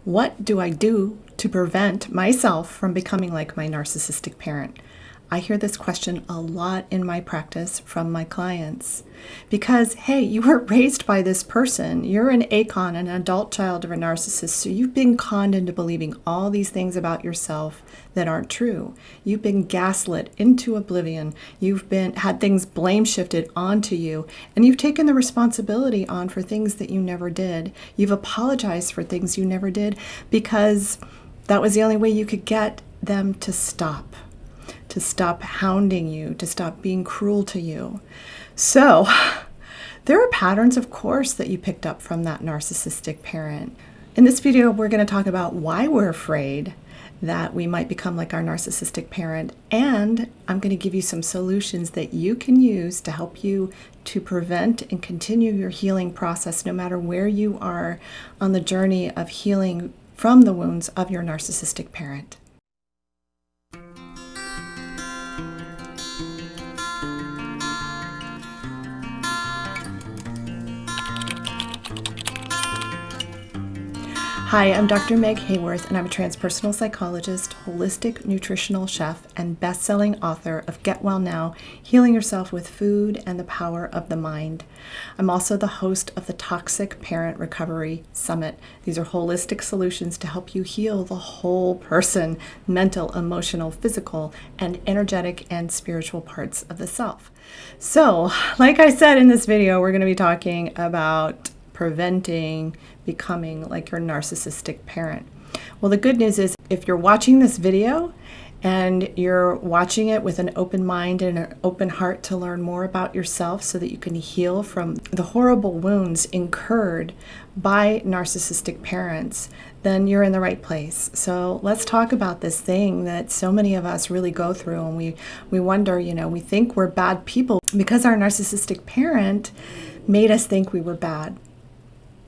What do I do to prevent myself from becoming like my narcissistic parent? I hear this question a lot in my practice from my clients because, hey, you were raised by this person. You're an ACON, an adult child of a narcissist, so you've been conned into believing all these things about yourself that aren't true. You've been gaslit into oblivion. You've had things blame shifted onto you, and you've taken the responsibility on for things that you never did. You've apologized for things you never did because that was the only way you could get them to stop hounding you, to stop being cruel to you. So there are patterns, of course, that you picked up from that narcissistic parent. In this video, we're going to talk about why we're afraid that we might become like our narcissistic parent, and I'm going to give you some solutions that you can use to help you to prevent and continue your healing process no matter where you are on the journey of healing from the wounds of your narcissistic parent. Hi, I'm Dr. Meg Haworth, and I'm a transpersonal psychologist, holistic nutritional chef, and best-selling author of Get Well Now, Healing Yourself with Food and the Power of the Mind. I'm also the host of the Toxic Parent Recovery Summit. These are holistic solutions to help you heal the whole person, mental, emotional, physical, and energetic and spiritual parts of the self. So, like I said in this video, we're going to be talking about preventing becoming like your narcissistic parent. Well, the good news is if you're watching this video and you're watching it with an open mind and an open heart to learn more about yourself so that you can heal from the horrible wounds incurred by narcissistic parents, then you're in the right place. So let's talk about this thing that so many of us really go through, and we wonder, we think we're bad people because our narcissistic parent made us think we were bad.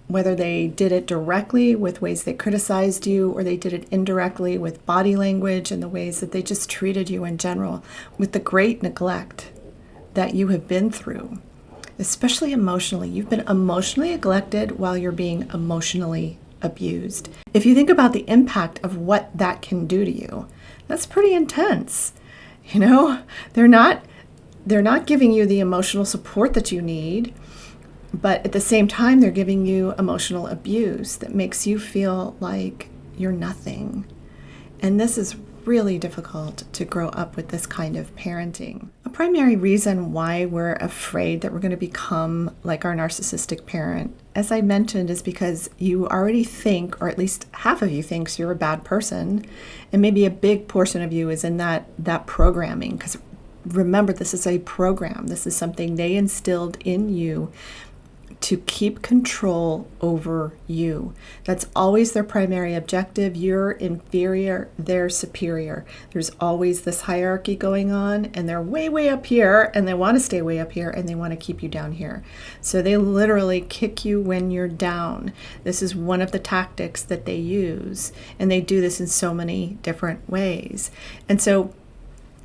Whether they did it directly with ways they criticized you, or they did it indirectly with body language and the ways that they just treated you in general, with the great neglect that you have been through, especially emotionally. You've been emotionally neglected while you're being emotionally abused. If you think about the impact of what that can do to you, that's pretty intense. They're not giving you the emotional support that you need. But at the same time, they're giving you emotional abuse that makes you feel like you're nothing. And this is really difficult to grow up with this kind of parenting. A primary reason why we're afraid that we're going to become like our narcissistic parent, as I mentioned, is because you already think, or at least half of you thinks you're a bad person, and maybe a big portion of you is in that programming. Because remember, this is a program. This is something they instilled in you to keep control over you. That's always their primary objective. You're inferior, they're superior. There's always this hierarchy going on, and they're way, way up here, and they want to stay way up here, and they want to keep you down here. So they literally kick you when you're down. This is one of the tactics that they use, and they do this in so many different ways. And so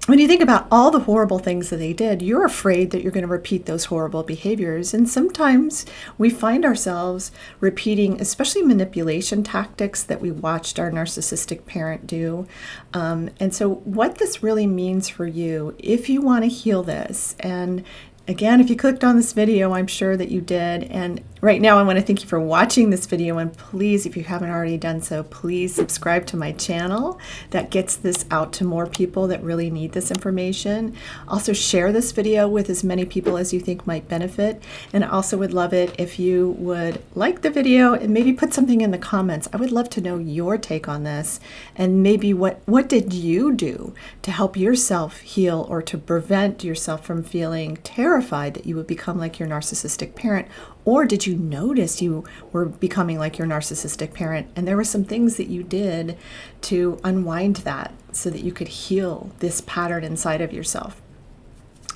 when you think about all the horrible things that they did, you're afraid that you're going to repeat those horrible behaviors. And sometimes we find ourselves repeating, especially manipulation tactics that we watched our narcissistic parent do. And so what this really means for you, if you want to heal this, and again, if you clicked on this video, I'm sure that you did. And right now, I want to thank you for watching this video. And please, if you haven't already done so, please subscribe to my channel. That gets this out to more people that really need this information. Also, share this video with as many people as you think might benefit. And I also would love it if you would like the video and maybe put something in the comments. I would love to know your take on this. And maybe what did you do to help yourself heal, or to prevent yourself from feeling terrified that you would become like your narcissistic parent? Or did you notice you were becoming like your narcissistic parent and there were some things that you did to unwind that so that you could heal this pattern inside of yourself?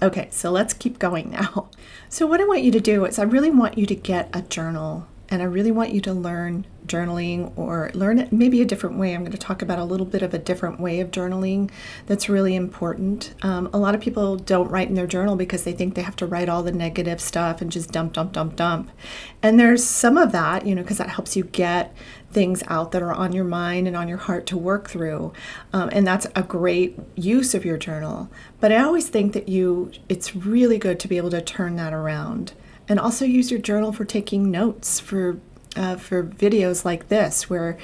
Okay, so let's keep going now. So what I want you to do is I really want you to get a journal, and I really want you to learn journaling, or learn it maybe a different way. I'm going to talk about a little bit of a different way of journaling that's really important. A lot of people don't write in their journal because they think they have to write all the negative stuff and just dump. And there's some of that, because that helps you get things out that are on your mind and on your heart to work through. And that's a great use of your journal. But I always think that it's really good to be able to turn that around. And also use your journal for taking notes for videos like this, where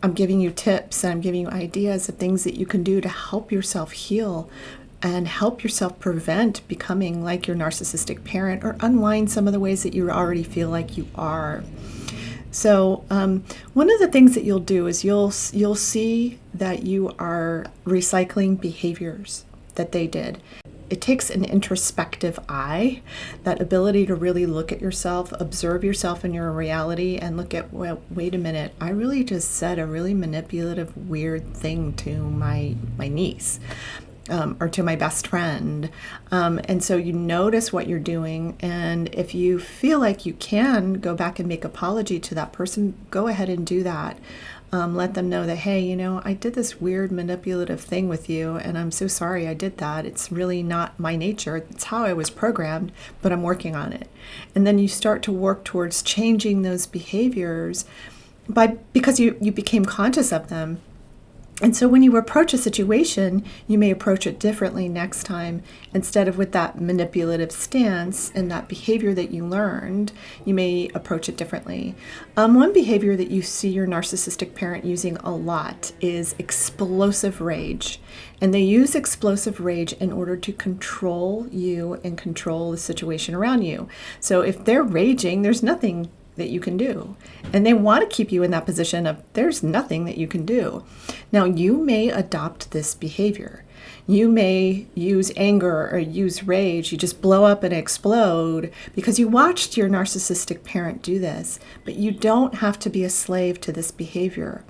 I'm giving you tips and I'm giving you ideas of things that you can do to help yourself heal and help yourself prevent becoming like your narcissistic parent, or unwind some of the ways that you already feel like you are. So one of the things that you'll do is you'll see that you are recycling behaviors that they did. It takes an introspective eye, that ability to really look at yourself, observe yourself in your reality, and look at, well, wait a minute, I really just said a really manipulative, weird thing to my niece. Or to my best friend. And so you notice what you're doing, and if you feel like you can go back and make apology to that person, go ahead and do that. Let them know that, hey, I did this weird manipulative thing with you, and I'm so sorry I did that. It's really not my nature. It's how I was programmed, but I'm working on it. And then you start to work towards changing those behaviors because you became conscious of them. And so when you approach a situation, you may approach it differently next time. Instead of with that manipulative stance and that behavior that you learned, you may approach it differently. One behavior that you see your narcissistic parent using a lot is explosive rage. And they use explosive rage in order to control you and control the situation around you. So if they're raging, there's nothing that you can do. And they want to keep you in that position of there's nothing that you can do. Now, you may adopt this behavior. You may use anger or use rage. You just blow up and explode because you watched your narcissistic parent do this, but you don't have to be a slave to this behavior.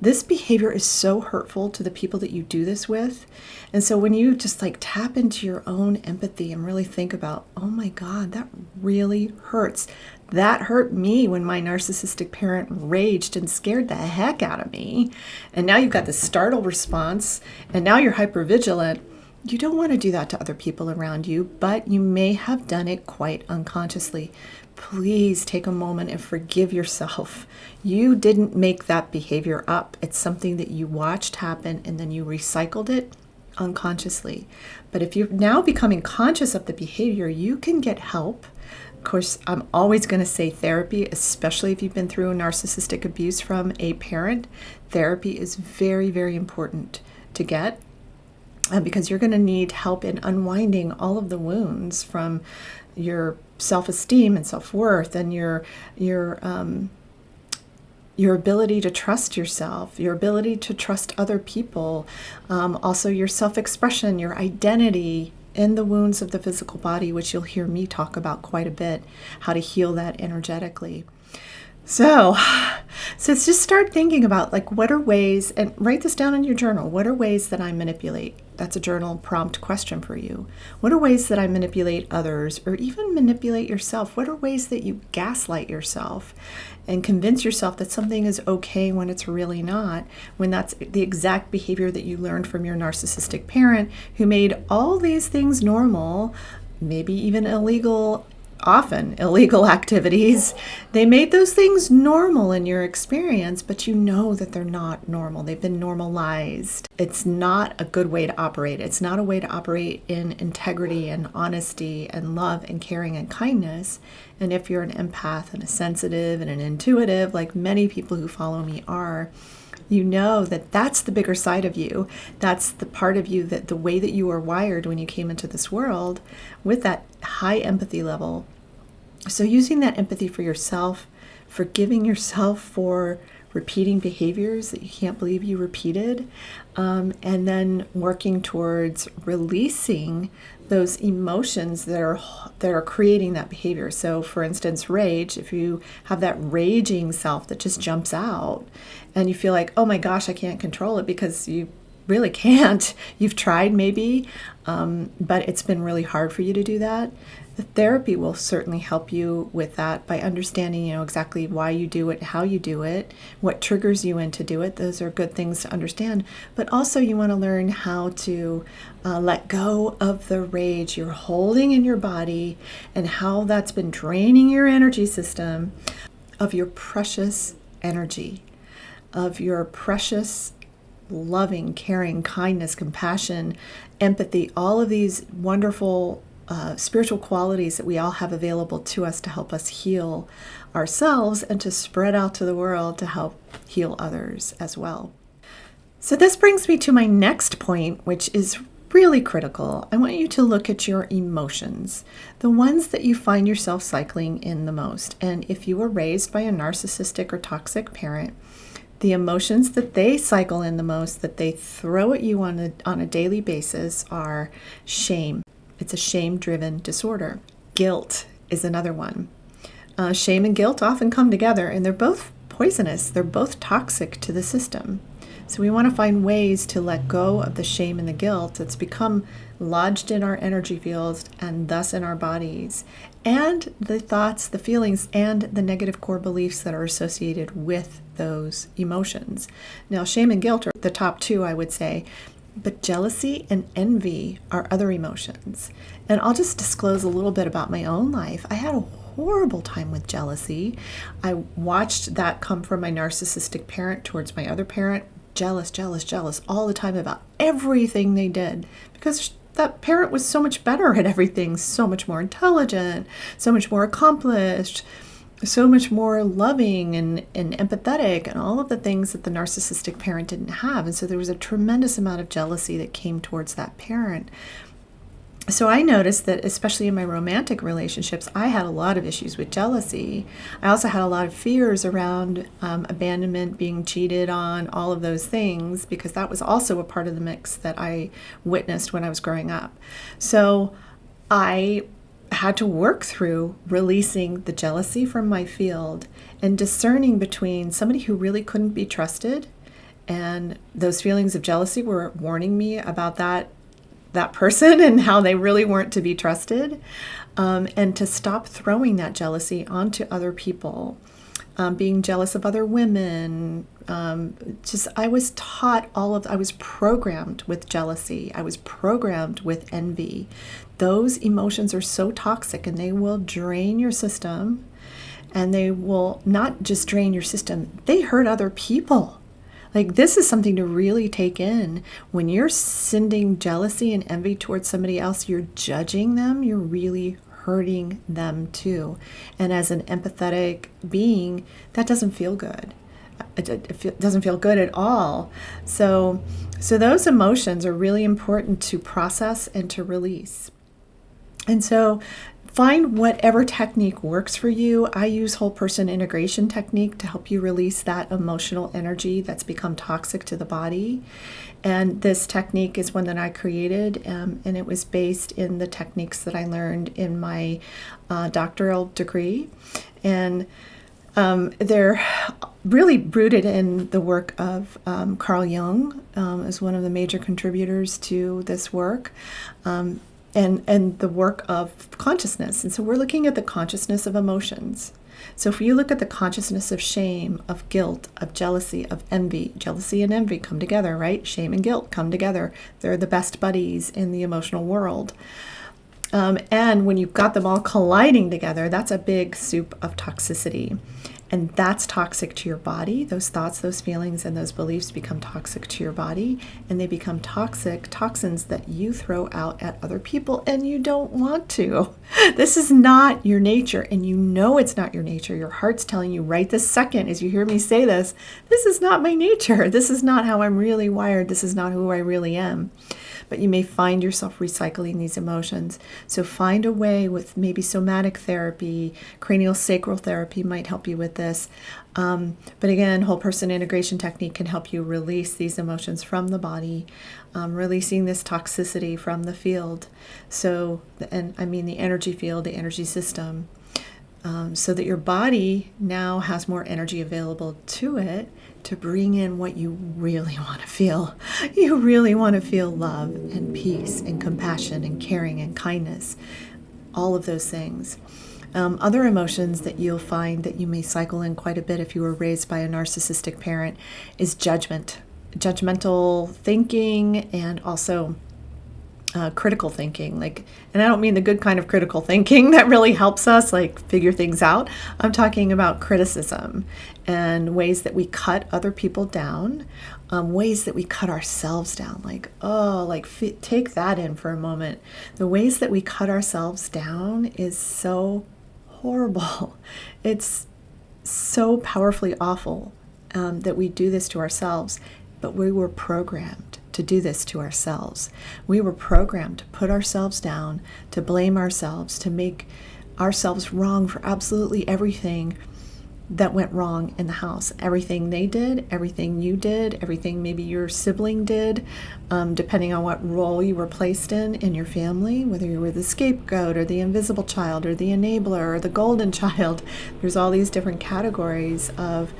This behavior is so hurtful to the people that you do this with. And so when you just tap into your own empathy and really think about, oh my God, that really hurts. That hurt me when my narcissistic parent raged and scared the heck out of me. And now you've got this startle response, and now you're hypervigilant. You don't want to do that to other people around you, but you may have done it quite unconsciously. Please take a moment and forgive yourself. You didn't make that behavior up. It's something that you watched happen and then you recycled it unconsciously. But if you're now becoming conscious of the behavior, you can get help. Of course, I'm always going to say therapy, especially if you've been through a narcissistic abuse from a parent. Therapy is very, very important to get because you're going to need help in unwinding all of the wounds from your self-esteem and self-worth and your ability to trust yourself, your ability to trust other people, also your self-expression, your identity, and the wounds of the physical body, which you'll hear me talk about quite a bit, how to heal that energetically. So just start thinking about what are ways, and write this down in your journal. What are ways that I manipulate? That's a journal prompt question for you. What are ways that I manipulate others, or even manipulate yourself? What are ways that you gaslight yourself and convince yourself that something is okay when it's really not, when that's the exact behavior that you learned from your narcissistic parent who made all these things normal, maybe even often illegal activities. They made those things normal in your experience, but you know that they're not normal. They've been normalized. It's not a good way to operate. It's not a way to operate in integrity and honesty and love and caring and kindness. And if you're an empath and a sensitive and an intuitive, like many people who follow me are, you know that that's the bigger side of you. That's the part of you that the way that you were wired when you came into this world with that high empathy level. So using that empathy for yourself, forgiving yourself for repeating behaviors that you can't believe you repeated, and then working towards releasing those emotions that are creating that behavior. So for instance, rage, if you have that raging self that just jumps out and you feel like, oh my gosh, I can't control it, because you really can't. You've tried maybe, but it's been really hard for you to do that. The therapy will certainly help you with that by understanding, exactly why you do it, how you do it, what triggers you in to do it. Those are good things to understand. But also you want to learn how to let go of the rage you're holding in your body and how that's been draining your energy system of your precious energy, of your precious, loving, caring, kindness, compassion, empathy, all of these wonderful spiritual qualities that we all have available to us to help us heal ourselves and to spread out to the world to help heal others as well. So this brings me to my next point, which is really critical. I want you to look at your emotions, the ones that you find yourself cycling in the most. And if you were raised by a narcissistic or toxic parent, the emotions that they cycle in the most, that they throw at you on a daily basis, are shame. It's a shame-driven disorder. Guilt is another one. Shame and guilt often come together, and they're both poisonous. They're both toxic to the system. So we want to find ways to let go of the shame and the guilt that's become lodged in our energy fields and thus in our bodies, and the thoughts, the feelings, and the negative core beliefs that are associated with those emotions. Now, shame and guilt are the top two, I would say, but jealousy and envy are other emotions. And I'll just disclose a little bit about my own life. I had a horrible time with jealousy. I watched that come from my narcissistic parent towards my other parent. Jealous all the time about everything they did, because that parent was so much better at everything, so much more intelligent, so much more accomplished, so much more loving and empathetic, and all of the things that the narcissistic parent didn't have. And so there was a tremendous amount of jealousy that came towards that parent. So I noticed that, especially in my romantic relationships, I had a lot of issues with jealousy. I also had a lot of fears around abandonment, being cheated on, all of those things, because that was also a part of the mix that I witnessed when I was growing up. So I had to work through releasing the jealousy from my field and discerning between somebody who really couldn't be trusted, and those feelings of jealousy were warning me about that person and how they really weren't to be trusted, and to stop throwing that jealousy onto other people, being jealous of other women. I was taught I was programmed with jealousy. I was programmed with envy. Those emotions are so toxic, and they will drain your system, and they will not just drain your system, they hurt other people. Like, this is something to really take in. When you're sending jealousy and envy towards somebody else, you're judging them, you're really hurting them too. And as an empathetic being, that doesn't feel good. It doesn't feel good at all. So those emotions are really important to process and to release. And so find whatever technique works for you. I use whole person integration technique to help you release that emotional energy that's become toxic to the body. And this technique is one that I created, and it was based in the techniques that I learned in my doctoral degree. And they're really rooted in the work of Carl Jung, as one of the major contributors to this work. And the work of consciousness. And so we're looking at the consciousness of emotions. So if you look at the consciousness of shame, of guilt, of jealousy, of envy, jealousy and envy come together, right? Shame and guilt come together. They're the best buddies in the emotional world. And when you've got them all colliding together, that's a big soup of toxicity. And that's toxic to your body. Those thoughts, those feelings, and those beliefs become toxic to your body, and they become toxins that you throw out at other people, and you don't want to. This is not your nature, and you know it's not your nature. Your heart's telling you right this second as you hear me say this is not my nature. This is not how I'm really wired. This is not who I really am. But you may find yourself recycling these emotions. So find a way with maybe somatic therapy, cranial sacral therapy might help you with this. But again, whole person integration technique can help you release these emotions from the body, releasing this toxicity from the field. So, and I mean the energy field, the energy system, so that your body now has more energy available to it to bring in what you really want to feel. You really want to feel love and peace and compassion and caring and kindness, all of those things. Other emotions that you'll find that you may cycle in quite a bit if you were raised by a narcissistic parent is judgmental thinking, and also critical thinking, and I don't mean the good kind of critical thinking that really helps us figure things out. I'm talking about criticism and ways that we cut other people down, ways that we cut ourselves down. Take that in for a moment. The ways that we cut ourselves down is so horrible. It's so powerfully awful that we do this to ourselves, but we were programmed to do this to ourselves. We were programmed to put ourselves down, to blame ourselves, to make ourselves wrong for absolutely everything that went wrong in the house. Everything they did, everything you did, everything maybe your sibling did, depending on what role you were placed in your family, whether you were the scapegoat or the invisible child or the enabler or the golden child. There's all these different categories of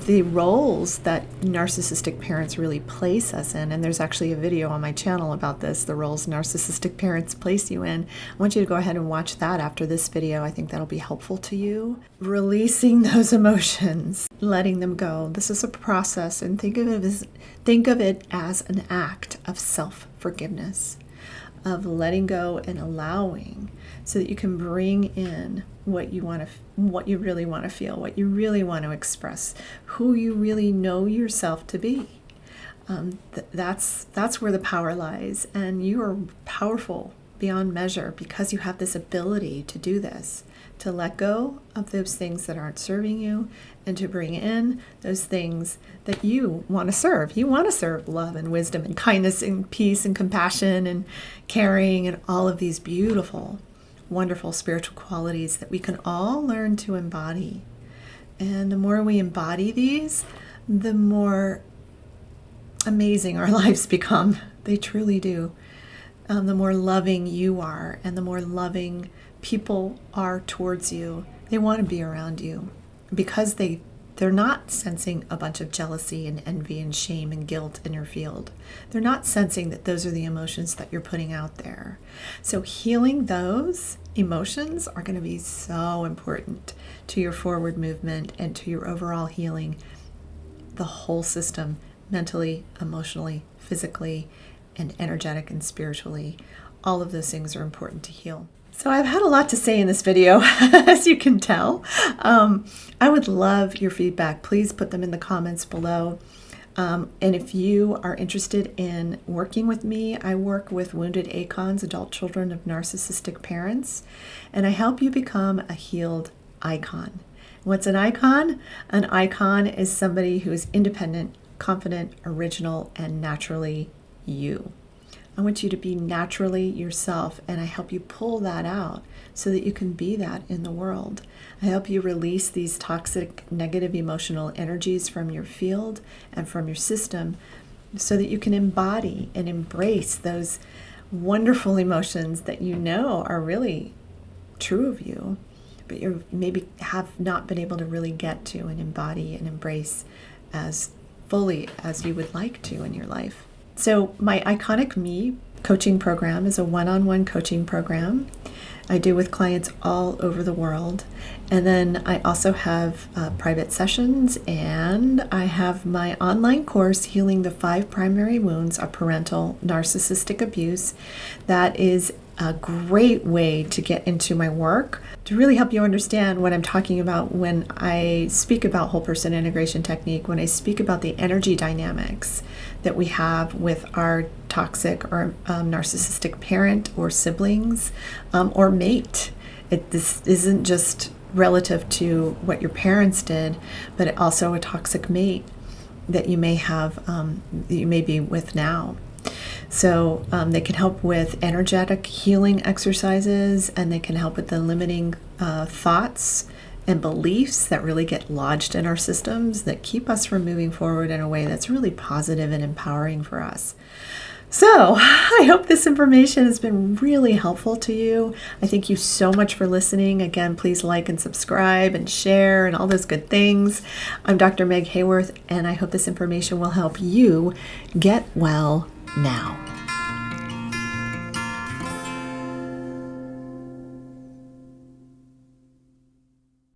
the roles that narcissistic parents really place us in. And there's actually a video on my channel about this, the roles narcissistic parents place you in. I want you to go ahead and watch that after this video. I think that'll be helpful to you. Releasing those emotions, letting them go. This is a process, and think of it as an act of self-forgiveness, of letting go and allowing, so that you can bring in what you really want to feel, what you really want to express, who you really know yourself to be. That's where the power lies, and you are powerful beyond measure because you have this ability to do this, to let go of those things that aren't serving you and to bring in those things that you want to serve. You want to serve love and wisdom and kindness and peace and compassion and caring and all of these beautiful, wonderful spiritual qualities that we can all learn to embody. And the more we embody these, the more amazing our lives become. They truly do. The more loving you are and the more loving people are towards you. They want to be around you because they're not sensing a bunch of jealousy and envy and shame and guilt in your field. They're not sensing that those are the emotions that you're putting out there. So healing those emotions are going to be so important to your forward movement and to your overall healing, the whole system, mentally, emotionally, physically, and energetic and spiritually. All of those things are important to heal. So I've had a lot to say in this video, as you can tell. I would love your feedback. Please put them in the comments below. And if you are interested in working with me, I work with wounded ACONs, adult children of narcissistic parents, and I help you become a healed icon. What's an icon? An icon is somebody who is independent, confident, original, and naturally you. I want you to be naturally yourself, and I help you pull that out so that you can be that in the world. I help you release these toxic, negative emotional energies from your field and from your system so that you can embody and embrace those wonderful emotions that you know are really true of you, but you maybe have not been able to really get to and embody and embrace as fully as you would like to in your life. So my Iconic Me coaching program is a one-on-one coaching program I do with clients all over the world. And then I also have private sessions, and I have my online course, Healing the 5 Primary Wounds of Parental Narcissistic Abuse. That is a great way to get into my work, to really help you understand what I'm talking about when I speak about whole person integration technique, when I speak about the energy dynamics that we have with our toxic or narcissistic parent or siblings or mate. This isn't just relative to what your parents did, but also a toxic mate that you may have, that you may be with now. So they can help with energetic healing exercises, and they can help with the limiting thoughts and beliefs that really get lodged in our systems that keep us from moving forward in a way that's really positive and empowering for us. So I hope this information has been really helpful to you. I thank you so much for listening. Again, please like and subscribe and share and all those good things. I'm Dr. Meg Haworth, and I hope this information will help you get well now.